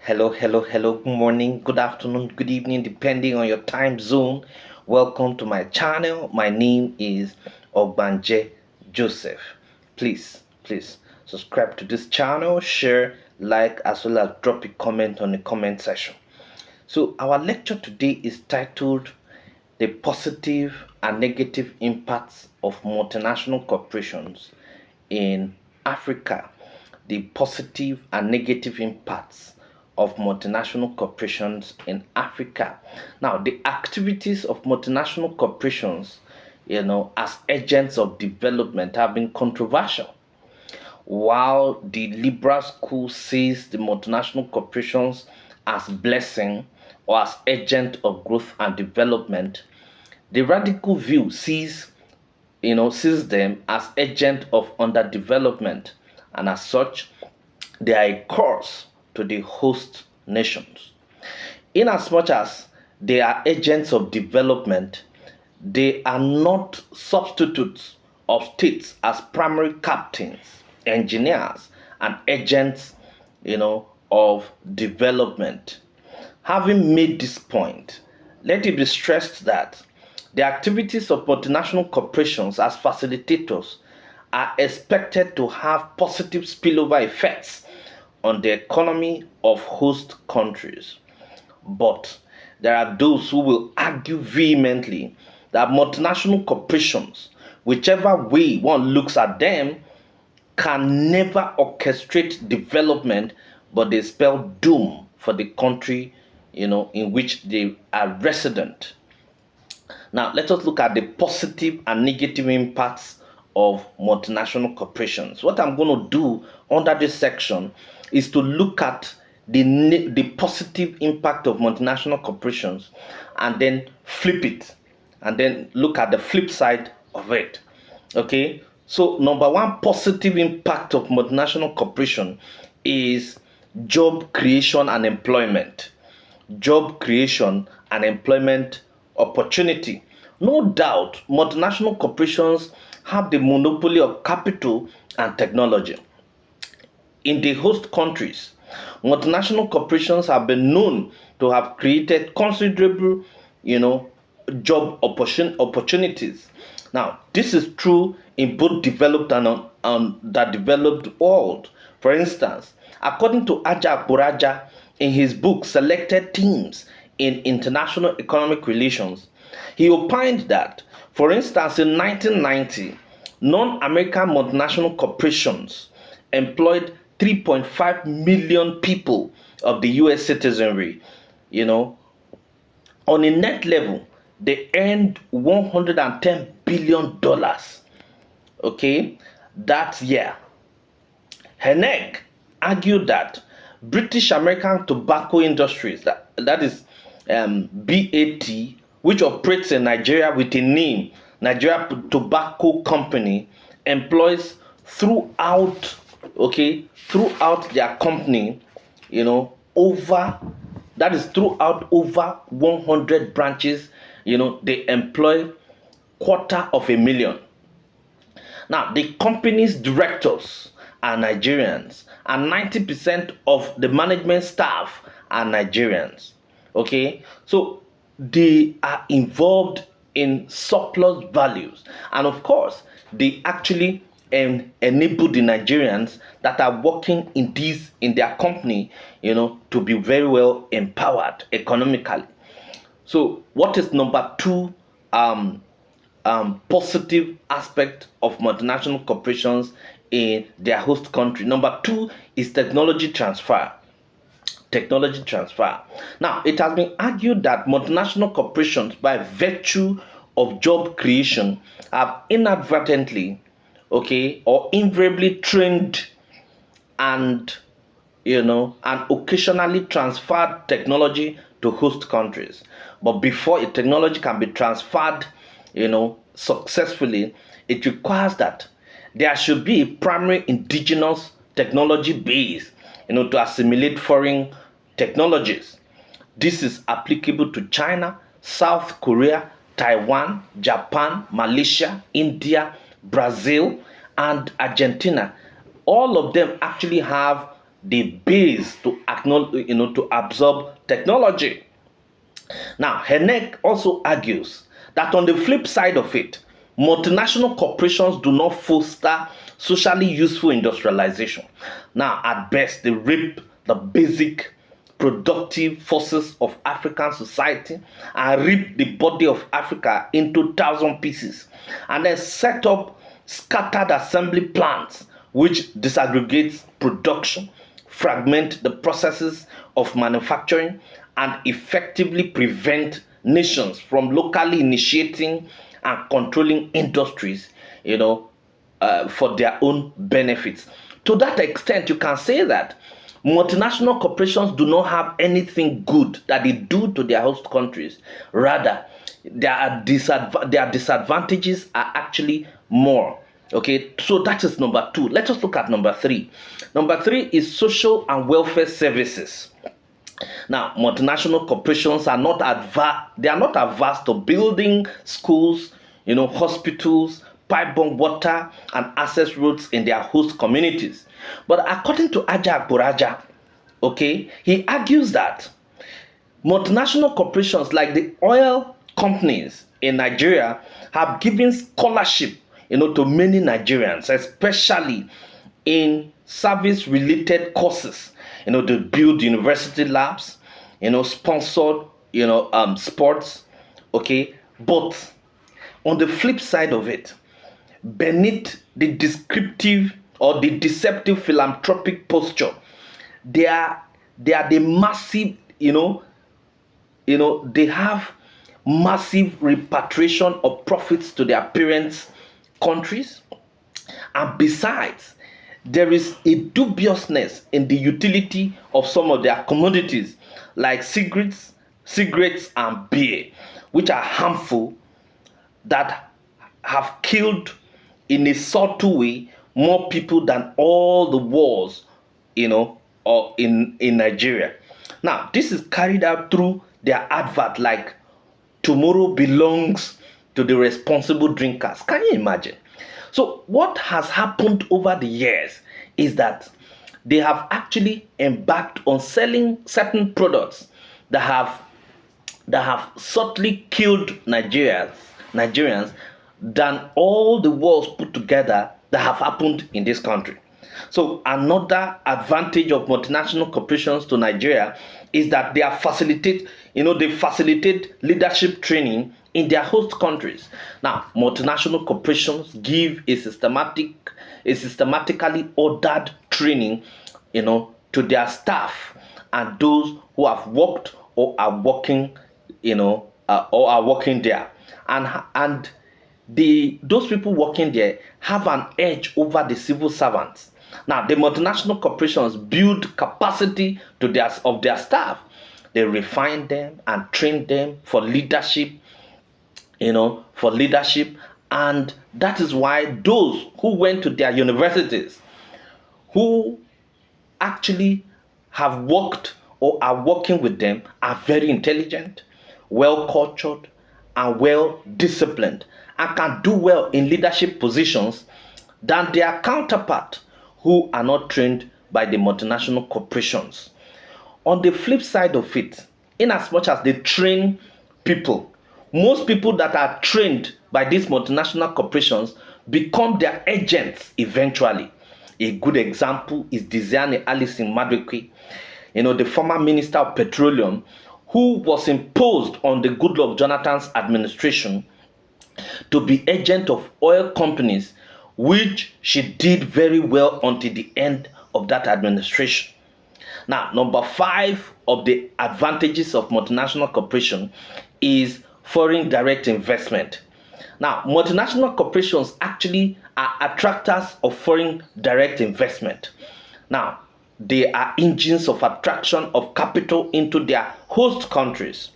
Hello, hello, hello. Good morning, good afternoon, good evening, depending on your time zone. Welcome to my channel. My name is Ogbanje Joseph. Please subscribe to this channel, share, like, as well as drop a comment on the comment section. So, our lecture today is titled The Positive and Negative Impacts of Multinational Corporations in Africa. The positive and negative impacts of multinational corporations in Africa. Now, the activities of multinational corporations, as agents of development have been controversial. While the liberal school sees the multinational corporations as blessing or as agent of growth and development, the radical view sees them as agent of underdevelopment, and as such, they are a curse to the host nations. Inasmuch as they are agents of development, they are not substitutes of states as primary captains, engineers, and agents, of development. Having made this point, let it be stressed that the activities of multinational corporations as facilitators are expected to have positive spillover effects on the economy of host countries. But there are those who will argue vehemently that multinational corporations, whichever way one looks at them, can never orchestrate development, but they spell doom for the country, in which they are resident. Now, let us look at the positive and negative impacts of multinational corporations. What I'm going to do under this section is to look at the positive impact of multinational corporations and then flip it and then look at the flip side of it. Okay, so number one positive impact of multinational corporation is job creation and employment. Job creation and employment opportunity. No doubt, multinational corporations have the monopoly of capital and technology. In the host countries, multinational corporations have been known to have created considerable, job opportunities. Now, this is true in both developed and the developed world. For instance, according to Aja Akboraja in his book Selected Themes in International Economic Relations, he opined that, for instance, in 1990, non-American multinational corporations employed 3.5 million people of the US citizenry. On a net level, they earned $110 billion, okay, that year. Hennig argued that British American Tobacco Industries, that is BAT, which operates in Nigeria with a name, Nigeria Tobacco Company, employs throughout their company, throughout over 100 branches, they employ 250,000. Now, the company's directors are Nigerians, and 90% of the management staff are Nigerians. Okay, so they are involved in surplus values, and of course, they actually enable the Nigerians that are working in their company, to be very well empowered economically. So, what is number two positive aspect of multinational corporations in their host country? Number two is technology transfer. Technology transfer. Now, it has been argued that multinational corporations, by virtue of job creation, have inadvertently, or invariably trained and occasionally transferred technology to host countries. But before a technology can be transferred, successfully, it requires that there should be a primary indigenous technology base, to assimilate foreign technologies. This is applicable to China, South Korea, Taiwan, Japan, Malaysia, India, Brazil, and Argentina. All of them actually have the base to acknowledge, to absorb technology. Now, Hennek also argues that on the flip side of it, multinational corporations do not foster socially useful industrialization. Now, at best, they rip the basic productive forces of African society and rip the body of Africa into thousand pieces and then set up scattered assembly plants which disaggregates production, fragment the processes of manufacturing, and effectively prevent nations from locally initiating and controlling industries, for their own benefits. To that extent, you can say that multinational corporations do not have anything good that they do to their host countries. Rather, their disadvantages are actually more. Okay, so that is number two. Let us look at number three. Number three is social and welfare services. Now, multinational corporations are not adverse to building schools, hospitals, pipe-borne water, and access roads in their host communities. But according to Aja Akboraja, okay, he argues that multinational corporations like the oil companies in Nigeria have given scholarship, to many Nigerians, especially in service-related courses. They build university labs, sponsored, sports, okay. But on the flip side of it, beneath the descriptive or the deceptive philanthropic posture, they are the massive, they have massive repatriation of profits to their parents' countries. And besides, there is a dubiousness in the utility of some of their commodities like cigarettes and beer, which are harmful, that have killed in a subtle way more people than all the wars, or in Nigeria. Now, this is carried out through their advert like tomorrow belongs to the responsible drinkers. Can you imagine? So what has happened over the years is that they have actually embarked on selling certain products that have subtly killed Nigerians than all the wars put together that have happened in this country. So another advantage of multinational corporations to Nigeria is that they facilitate leadership training in their host countries. Now, multinational corporations give a systematically ordered training, to their staff and those who have worked or are working, there, and those people working there have an edge over the civil servants. Now, the multinational corporations build capacity of their staff. They refine them and train them for leadership, and that is why those who went to their universities, who actually have worked or are working with them, are very intelligent, well cultured, and well disciplined, and can do well in leadership positions than their counterpart who are not trained by the multinational corporations. On the flip side of it, in as much as they train people, most people that are trained by these multinational corporations become their agents eventually. A good example is Diziane Alison Madwekwe, the former Minister of Petroleum, who was imposed on the Goodluck Jonathan's administration to be agent of oil companies, which she did very well until the end of that administration. Now, number 5 of the advantages of multinational corporation is foreign direct investment. Now, multinational corporations actually are attractors of foreign direct investment. Now, they are engines of attraction of capital into their host countries.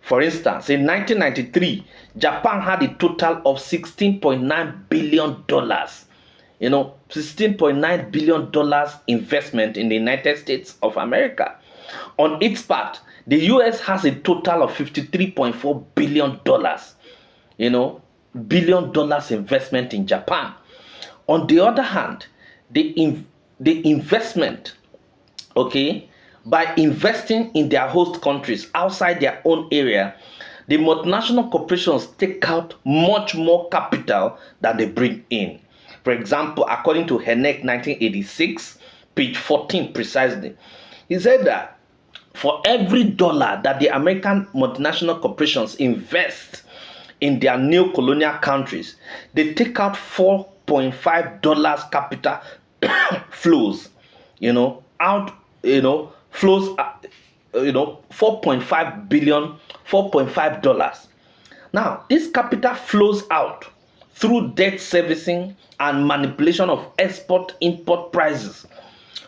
For instance, in 1993, Japan had a total of $16.9 billion. $16.9 billion investment in the United States of America. On its part, the US has a total of $53.4 billion, billion dollars investment in Japan. On the other hand, the investment okay, by investing in their host countries outside their own area, the multinational corporations take out much more capital than they bring in. For example, according to Hennek 1986, page 14 precisely, he said that for every dollar that the American multinational corporations invest in their new colonial countries, they take out $4.5 capital flows, out, flows, 4.5 billion, $4.5. Now, this capital flows out through debt servicing and manipulation of export import prices,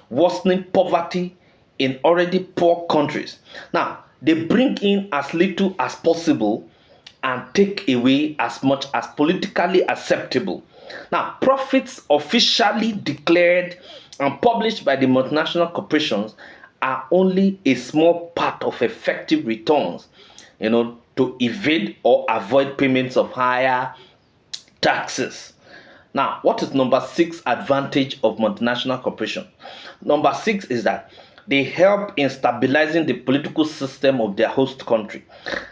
worsening poverty in already poor countries. Now, they bring in as little as possible and take away as much as politically acceptable. Now, profits officially declared and published by the multinational corporations are only a small part of effective returns, to evade or avoid payments of higher taxes. Now, what is number 6 advantage of multinational corporation? Number 6 is that they help in stabilizing the political system of their host country.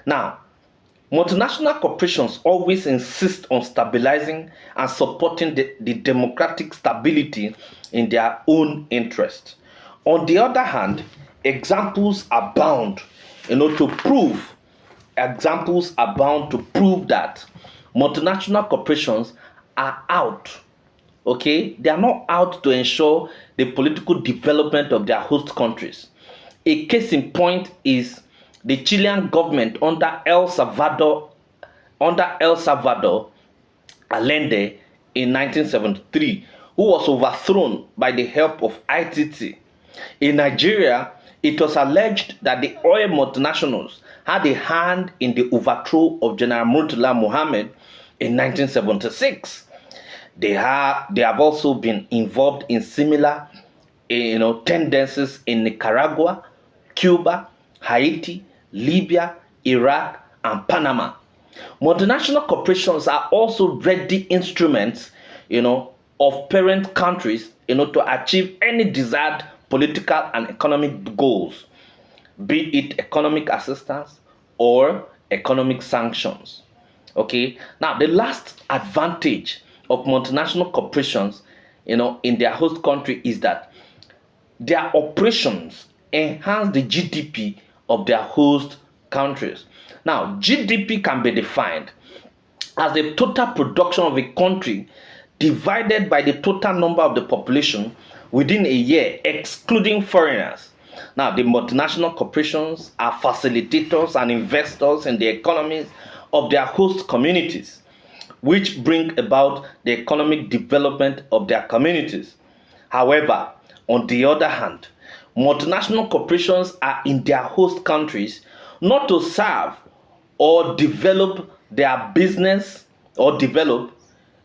Now, multinational corporations always insist on stabilizing and supporting the democratic stability in their own interest. On the other hand, examples abound, to prove that multinational corporations are out. Okay, they are not out to ensure the political development of their host countries. A case in point is the Chilean government under El Salvador Allende in 1973, who was overthrown by the help of ITT. In Nigeria, it was alleged that the oil multinationals had a hand in the overthrow of General Murtala Mohammed in 1976. They have also been involved in similar tendencies in Nicaragua, Cuba, Haiti, Libya, Iraq, and Panama. Multinational corporations are also ready instruments, of parent countries, to achieve any desired political and economic goals, be it economic assistance or economic sanctions. Okay, now the last advantage of multinational corporations, in their host country is that their operations enhance the GDP of their host countries. Now, GDP can be defined as the total production of a country divided by the total number of the population within a year, excluding foreigners. Now, the multinational corporations are facilitators and investors in the economies of their host communities, which bring about the economic development of their communities. However, on the other hand, multinational corporations are in their host countries not to serve or develop their business or develop.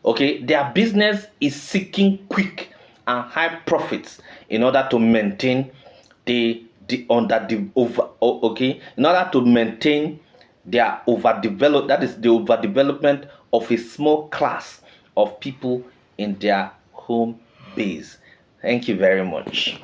Okay, their business is seeking quick and high profits in order to maintain in order to maintain their overdeveloped, that is the overdevelopment of a small class of people in their home base. Thank you very much.